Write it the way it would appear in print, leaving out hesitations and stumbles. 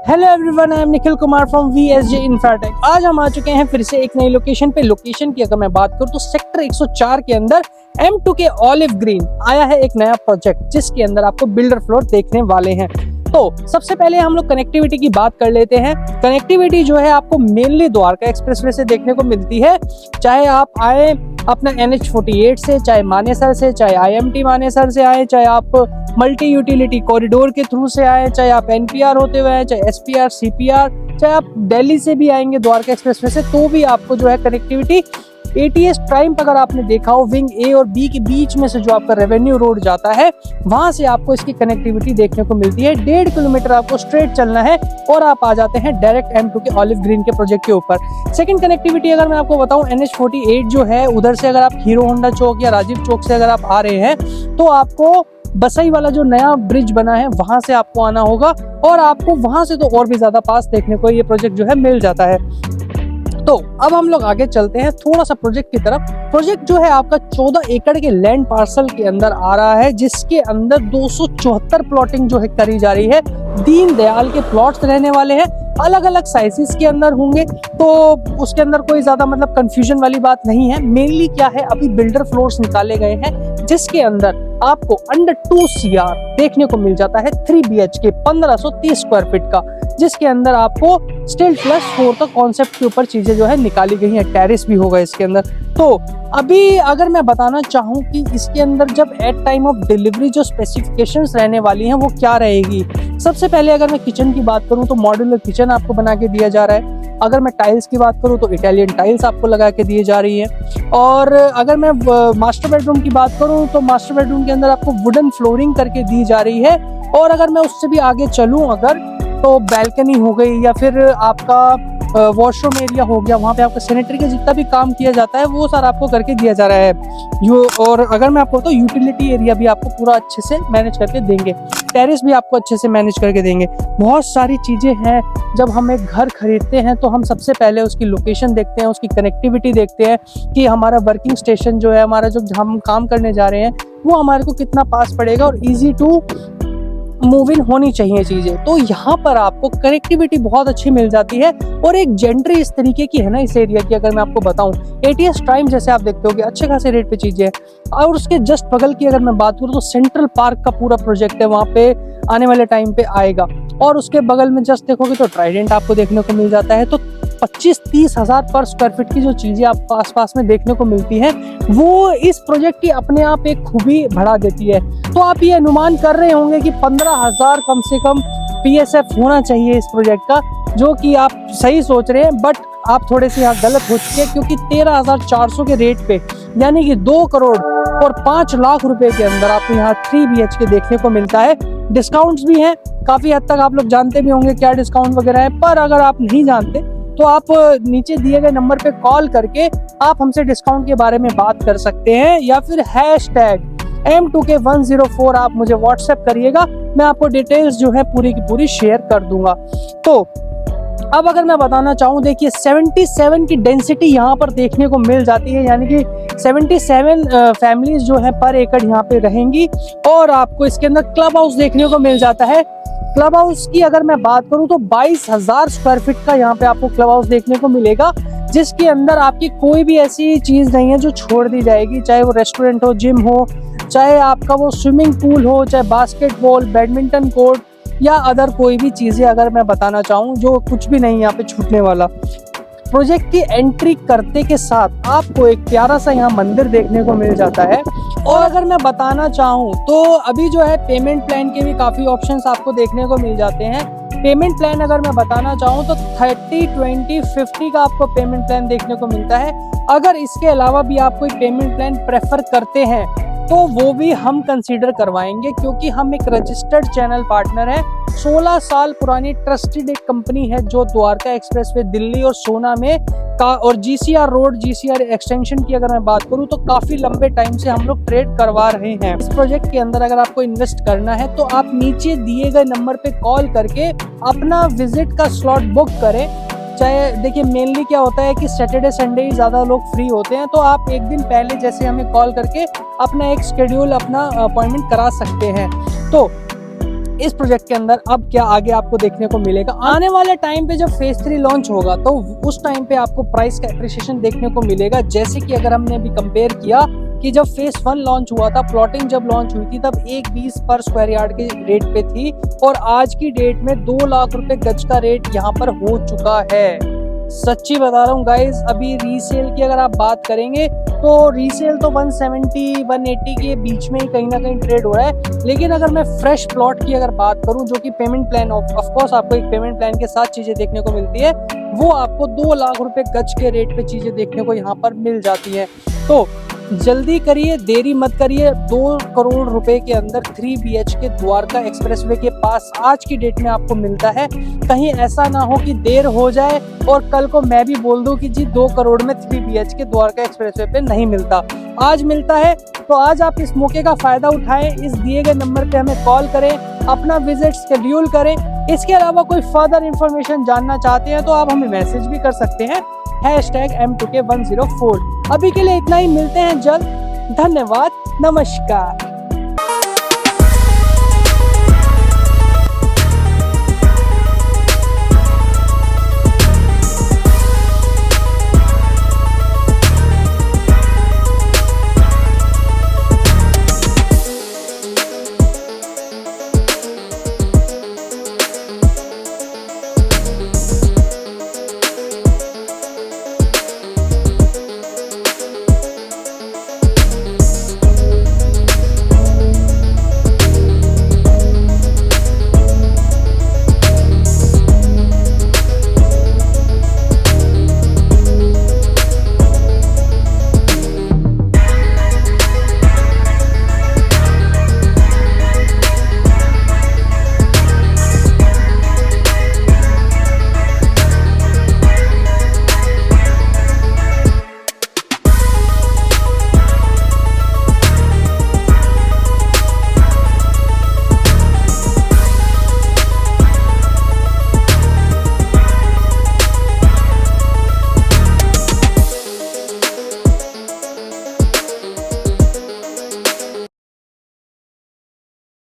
Hello everyone, I am Nikhil Kumar from VSJ Infratech. आज हम आ चुके हैं फिर से एक नई लोकेशन पे। लोकेशन की अगर मैं बात करूं तो सेक्टर 104 के अंदर M2 के ऑलिव ग्रीन आया है एक नया प्रोजेक्ट, जिसके अंदर आपको बिल्डर फ्लोर देखने वाले हैं। तो सबसे पहले हम लोग कनेक्टिविटी की बात कर लेते हैं। कनेक्टिविटी जो है आपको मेनली द्वारका एक्सप्रेसवे से देखने को मिलती है। चाहे आप आए अपना NH48 से, चाहे मानेसर से, चाहे IMT मानेसर से आए, चाहे आप मल्टी यूटिलिटी कॉरिडोर के थ्रू से आए, चाहे आप NPR होते हुए आए, चाहे SPR CPR, चाहे आप दिल्ली से भी आएंगे द्वारका एक्सप्रेसवे से, तो भी आपको जो है कनेक्टिविटी ATS प्राइम पर अगर आपने देखा हो विंग A और B के बीच में से जो आपका रेवेन्यू रोड जाता है, वहां से आपको इसकी कनेक्टिविटी देखने को मिलती है। 1.5 किलोमीटर आपको स्ट्रेट चलना है और आप आ जाते हैं डायरेक्ट M2 के ऑलिव ग्रीन के प्रोजेक्ट के ऊपर। सेकंड कनेक्टिविटी अगर मैं आपको बताऊं, NH48 जो है उधर से अगर आप हीरो होंडा चौक या राजीव चौक से अगर आप आ रहे हैं तो आपको बसई वाला जो नया ब्रिज बना है वहां से आपको आना होगा, और आपको वहां से तो और भी ज्यादा पास देखने को ये प्रोजेक्ट जो है मिल जाता है। तो अब हम लोग आगे चलते हैं थोड़ा सा प्रोजेक्ट की तरफ। प्रोजेक्ट जो है आपका 14 एकड़ के लैंड पार्सल के अंदर आ रहा है, जिसके अंदर 274 प्लॉटिंग जो है करी जा रही है। दीनदयाल के प्लॉट्स रहने वाले हैं, अलग अलग साइजेस के अंदर होंगे, तो उसके अंदर कोई ज्यादा मतलब कंफ्यूजन वाली बात नहीं है। मेनली क्या है, अभी बिल्डर फ्लोर्स निकाले गए हैं, जिसके अंदर आपको अंडर 2 CR देखने को मिल जाता है। 3 BHK 1530 स्क्वायर फीट का, जिसके अंदर आपको स्टील +4 का कॉन्सेप्ट के ऊपर चीजें जो है निकाली गई हैं। टेरेस भी होगा इसके अंदर। तो अभी अगर मैं बताना चाहूँ कि इसके अंदर जब एट टाइम ऑफ डिलीवरी जो स्पेसिफिकेशंस रहने वाली हैं वो क्या रहेगी। सबसे पहले अगर मैं किचन की बात करूँ तो मॉड्यूलर किचन आपको बना के दिया जा रहा है। अगर मैं टाइल्स की बात करूँ तो इटालियन टाइल्स आपको लगा के दिए जा रही है। और अगर मैं मास्टर बेडरूम की बात करूँ तो मास्टर बेडरूम के अंदर आपको वुडन फ्लोरिंग करके दी जा रही है। और अगर मैं उससे भी आगे चलूँ अगर, तो बैल्कनी हो गई या फिर आपका वॉशरूम एरिया हो गया, वहाँ पे आपका सैनिटरी का जितना भी काम किया जाता है वो सारा आपको करके दिया जा रहा है। और अगर मैं आपको तो यूटिलिटी एरिया भी आपको पूरा अच्छे से मैनेज करके देंगे। टेरेस भी आपको अच्छे से मैनेज करके देंगे। बहुत सारी चीज़ें हैं। जब हम एक घर खरीदते हैं तो हम सबसे पहले उसकी लोकेशन देखते हैं, उसकी कनेक्टिविटी देखते हैं कि हमारा वर्किंग स्टेशन जो है, हमारा जो हम काम करने जा रहे हैं वो हमारे को कितना पास पड़ेगा और ईजी टू मूव इन होनी चाहिए चीजें। तो यहाँ पर आपको कनेक्टिविटी बहुत अच्छी मिल जाती है। और एक जेंट्री इस तरीके की है ना इस एरिया की, अगर मैं आपको बताऊं, ATS प्राइम जैसे आप देखते होगे अच्छे खासे रेट पे चीजें हैं। और उसके जस्ट बगल की अगर मैं बात करूँ तो सेंट्रल पार्क का पूरा प्रोजेक्ट है, वहाँ पे आने वाले टाइम पे आएगा। और उसके बगल में जस्ट देखोगे तो ट्राइडेंट आपको देखने को मिल जाता है। तो 25-30 हज़ार पर स्क्वायर फीट की जो चीजें आपको आसपास में देखने को मिलती हैं, वो इस प्रोजेक्ट की अपने आप एक खूबी बढ़ा देती है। तो आप ये अनुमान कर रहे होंगे कि 15,000 कम से कम PSF होना चाहिए इस प्रोजेक्ट का, जो कि आप सही सोच रहे हैं, बट आप थोड़े से यहाँ गलत हो चुके हैं, क्योंकि 13,400 के रेट पे, यानी कि 2 करोड़ और 5 लाख रुपए के अंदर आपको यहाँ 3 BHK देखने को मिलता है। डिस्काउंट्स भी हैं काफी हद तक, आप लोग जानते भी होंगे क्या डिस्काउंट वगैरह है। पर अगर आप नहीं जानते तो आप नीचे दिए गए नंबर पे कॉल करके आप हमसे डिस्काउंट के बारे में बात कर सकते हैं, या फिर #M2K104 आप मुझे व्हाट्सएप करिएगा, मैं आपको डिटेल्स जो है पूरी की पूरी शेयर कर दूंगा। तो अब अगर मैं बताना चाहूँ, देखिए 77 की डेंसिटी यहाँ पर देखने को मिल जाती है, यानी कि 77 फैमिलीज जो है पर एकड़ यहाँ पे रहेंगी। और आपको इसके अंदर क्लब हाउस देखने को मिल जाता है। क्लब हाउस की अगर मैं बात करूं तो 22,000 स्क्वायर फीट का यहाँ पे आपको क्लब हाउस देखने को मिलेगा, जिसके अंदर आपकी कोई भी ऐसी चीज नहीं है जो छोड़ दी जाएगी। चाहे वो रेस्टोरेंट हो, जिम हो, चाहे आपका वो स्विमिंग पूल हो, चाहे बास्केटबॉल, बैडमिंटन कोर्ट या अदर कोई भी चीजें अगर मैं बताना चाहूँ, जो कुछ भी नहीं यहाँ पे छूटने वाला। प्रोजेक्ट की एंट्री करते के साथ आपको एक प्यारा सा यहाँ मंदिर देखने को मिल जाता है। और अगर मैं बताना चाहूँ तो अभी जो है पेमेंट प्लान के भी काफ़ी ऑप्शंस आपको देखने को मिल जाते हैं। पेमेंट प्लान अगर मैं बताना चाहूँ तो 30, 20, 50 का आपको पेमेंट प्लान देखने को मिलता है। अगर इसके अलावा भी आप कोई पेमेंट प्लान प्रेफर करते हैं तो वो भी हम कंसीडर करवाएंगे, क्योंकि हम एक रजिस्टर्ड चैनल पार्टनर है। 16 साल पुरानी ट्रस्टेड एक कंपनी है जो द्वारका एक्सप्रेसवे दिल्ली और सोना में और GCR रोड, GCR एक्सटेंशन की अगर मैं बात करूं तो काफी लंबे टाइम से हम लोग ट्रेड करवा रहे हैं। इस प्रोजेक्ट के अंदर अगर आपको इन्वेस्ट करना है तो आप नीचे दिए गए नंबर पे कॉल करके अपना विजिट का स्लॉट बुक करें। चाहे देखिए मेनली क्या होता है कि सैटरडे संडे ही ज़्यादा लोग फ्री होते हैं, तो आप एक दिन पहले जैसे हमें कॉल करके अपना एक शेड्यूल, अपना अपॉइंटमेंट करा सकते हैं। तो इस प्रोजेक्ट के अंदर अब क्या आगे आपको देखने को मिलेगा। आने वाले टाइम पे जब फेज 3 लॉन्च होगा तो उस टाइम पे आपको प्राइस का एप्रिसिएशन देखने को मिलेगा। जैसे कि अगर हमने अभी कंपेयर किया कि जब फेज 1 लॉन्च हुआ था, प्लॉटिंग जब लॉन्च हुई थी तब 1.20 पर स्क्वायर यार्ड के रेट पे थी और आज की डेट में 2 लाख रुपए गज का रेट यहाँ पर हो चुका है। सच्ची बता रहा हूँ गाइज, अभी रीसेल की अगर आप बात करेंगे तो रीसेल तो 170-180 के बीच में ही कहीं ना कहीं ट्रेड हो रहा है। लेकिन अगर मैं फ्रेश प्लॉट की अगर बात करूं जो कि पेमेंट प्लान ऑफ कोर्स आपको एक पेमेंट प्लान के साथ चीजें देखने को मिलती है, वो आपको 2 लाख रुपए गज के रेट पे चीजें देखने को यहाँ पर मिल जाती हैं। तो जल्दी करिए, देरी मत करिए। 2 करोड़ रुपए के अंदर 3 BHK द्वारका एक्सप्रेसवे के पास आज की डेट में आपको मिलता है। कहीं ऐसा ना हो कि देर हो जाए और कल को मैं भी बोल दूं कि जी 2 करोड़ में 3 BHK द्वारका एक्सप्रेसवे पे नहीं मिलता। आज मिलता है तो आज आप इस मौके का फायदा उठाएं। इस दिए गए नंबर पे हमें कॉल करें, अपना विजिट शेड्यूल करें। इसके अलावा कोई फर्दर इंफॉर्मेशन जानना चाहते हैं तो आप हमें मैसेज भी कर सकते हैं #M2K104। अभी के लिए इतना ही, मिलते हैं जल्द। धन्यवाद, नमस्कार।